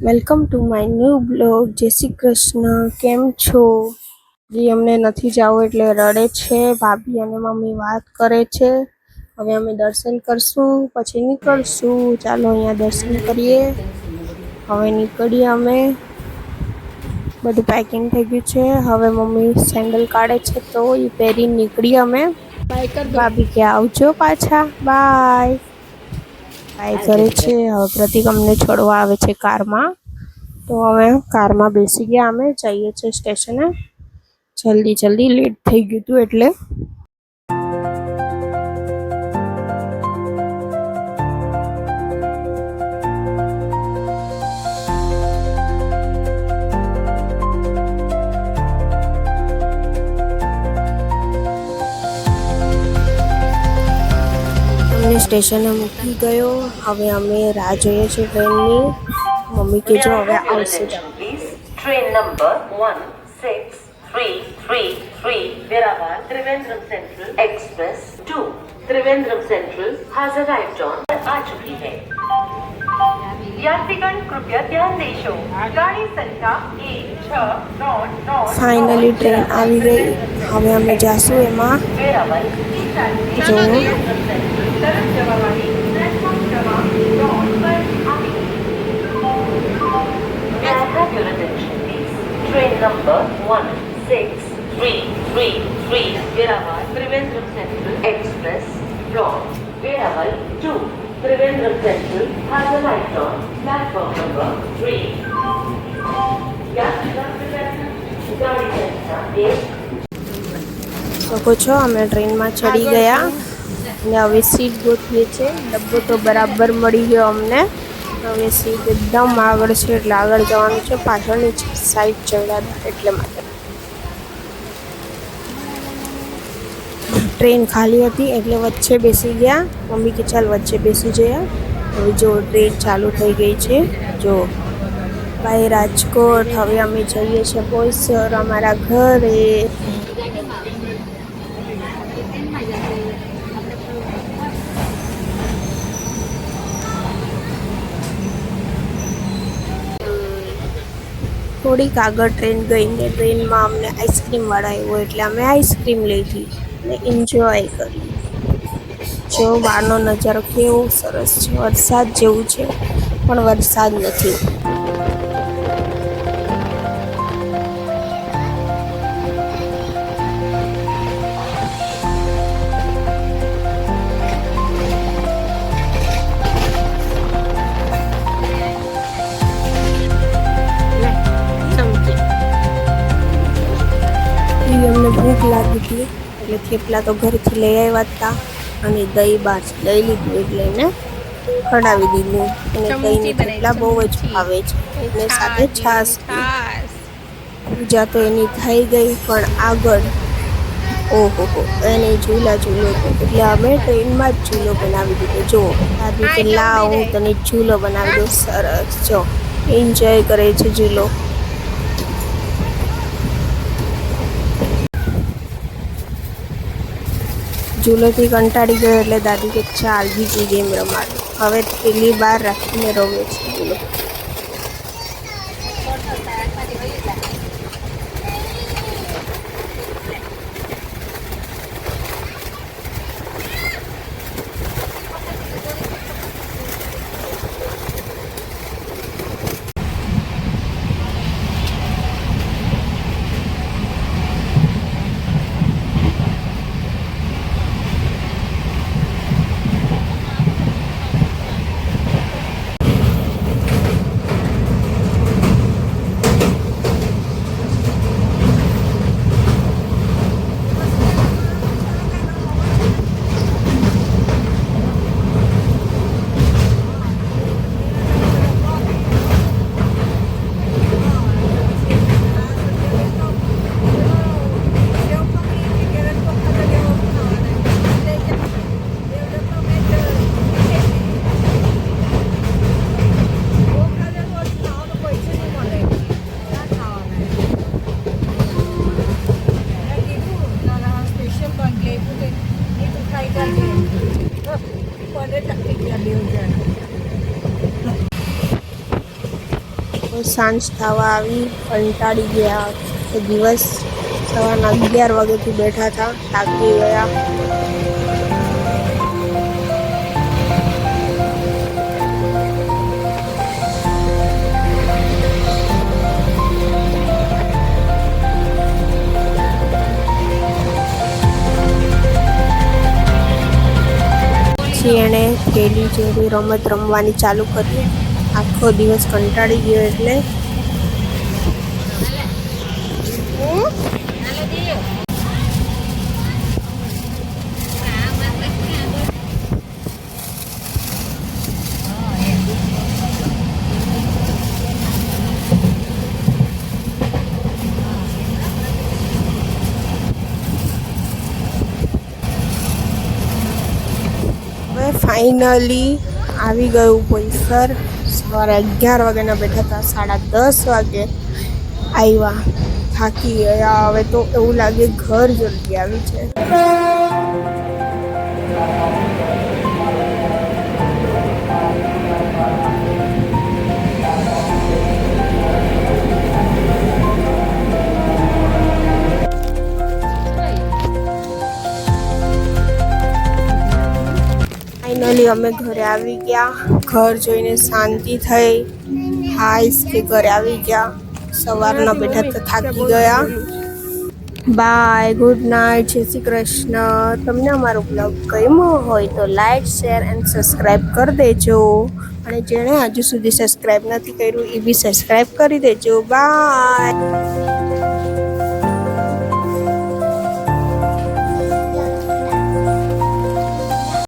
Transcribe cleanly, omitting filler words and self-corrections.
Welcome to my new blog. જય શ્રી કૃષ્ણ. કેમ છો? જે અમને નથી જવું એટલે રડે છે. ભાભી અને મમ્મી વાત કરે છે. હવે અમે દર્શન કરશું પછી નીકળશું. ચાલો અહીંયા દર્શન કરીએ. હવે નીકળીએ અમે. બધું પેકિંગ થઈ ગયું છે. હવે મમ્મી સેન્ડલ કાઢે છે તો એ પહેરીને નીકળીએ અમે. ભાભી કે આવજો પાછા. બાય બાય કરે છે. હવે પ્રતિક અમને છોડવા આવે છે કારમાં. તો હવે કારમાં બેસી ગયા. અમે જઈએ છીએ સ્ટેશને. જલ્દી લેટ થઈ ગયું હતું એટલે. સ્ટેશને મૂકી ગયો. હવે અમે રાહ જોઈએ છીએ ટ્રેનની. મમ્મી કે જો હવે આવશે જ. Train number 1633 Veraval Trivandrum central express 2 Trivandrum central has arrived on आ चुकी है। यात्रीगण कृपया ध्यान देशो गाड़ी संख्या 1699 ફાઇનલી ટ્રેન આવી ગઈ. હવે અમે જાશું એમાં. વેરાવળ જો तरफ जवावाड़ी प्लेटफॉर्म क्रमांक 9 पर आगे। May I have your attention please? Train number 1633 Veeraval Trivandrum Central Express from Veeraval to Trivandrum Central has arrived on platform number 3. ગાડી સંખ્યા 1 શકો છો અમે ટ્રેનમાં ચડી ગયા અને હવે સીટ ગોઠવીએ છે. ડબ્બો તો બરાબર મળી ગયો અમને. હવે સીટ એકદમ આગળ છે એટલે આગળ જવાનું છે. પાછળની સાઈડ ચડ્યા એટલે માટે ટ્રેન ખાલી હતી એટલે વચ્ચે બેસી ગયા. મમ્મી કે ચાલ વચ્ચે બેસી જઈએ. હવે જો ટ્રેન ચાલુ થઈ ગઈ છે. જો બાય રાજકોટ. હવે અમે જઈએ છીએ બોઈસર અમારા ઘરે. થોડીક આગળ ટ્રેન ગઈ ને ટ્રેનમાં અમને આઈસ્ક્રીમ વાળા આવ્યો એટલે અમે આઈસ્ક્રીમ લીધી ને એન્જોય કરી. જો બહારનો નજારો કેવો સરસ છે. વરસાદ જેવું છે પણ વરસાદ નથી. અમને ભૂખ લાગી હતી એટલે થેપલા તો ઘરેથી લઈ આવ્યા હતા અને દહીં બહાર લઈ લીધું એટલે એને ખવડાવી દીધું. અને દહીંની થેપલા બહુ જ ભાવે છે. એને સાથે છાશ. પૂજા તો એની થઈ ગઈ પણ આગળ ઓહો એને ચૂલો એટલે અમે ટ્રેનમાં જ ચૂલો બનાવી દીધો. જો દાદી કે લાવ હું તને ચૂલો બનાવી દઉં. સરસ જો એન્જોય કરે છે ચૂલો. ઝૂલોથી કંટાળી ગયો એટલે દાદી કે ચાલ બીજી ગેમ રમાડો. હવે પેલી બહાર રાખીને રમે છે ઝૂલો. સાંજ થવા આવી, કંટાળી ગયા. તો દિવસ સવારના 11 વાગ્યાથી બેઠા હતા, થાકી ગયા. પછી એણે પેલી જેવી રમત રમવાની ચાલુ કરી. આખો દિવસ કંટાળી ગયો એટલે ફાઇનલી આવી ગયું બોઈસર. સવારે 11 વાગ્યાના બેઠા હતા, 10:30 વાગે આવ્યા. થાકી ગયા. હવે તો એવું લાગે ઘર જલ્દી આવી છે. ફાઇનલી અમે ઘરે આવી ગયા. ઘર જોઈને શાંતિ થઈ. હાઈસ કે ઘરે આવી ગયા. સવારના બેઠા તો થાકી ગયા. બાય, ગુડ નાઇટ, જય શ્રી કૃષ્ણ. તમને અમારો બ્લોગ ગમ્યો હોય તો લાઈક, શેર એન્ડ સબસ્ક્રાઈબ કરી દેજો. અને જેણે હજુ સુધી સબસ્ક્રાઈબ નથી કર્યું એ બી સબસ્ક્રાઈબ કરી દેજો. બાય.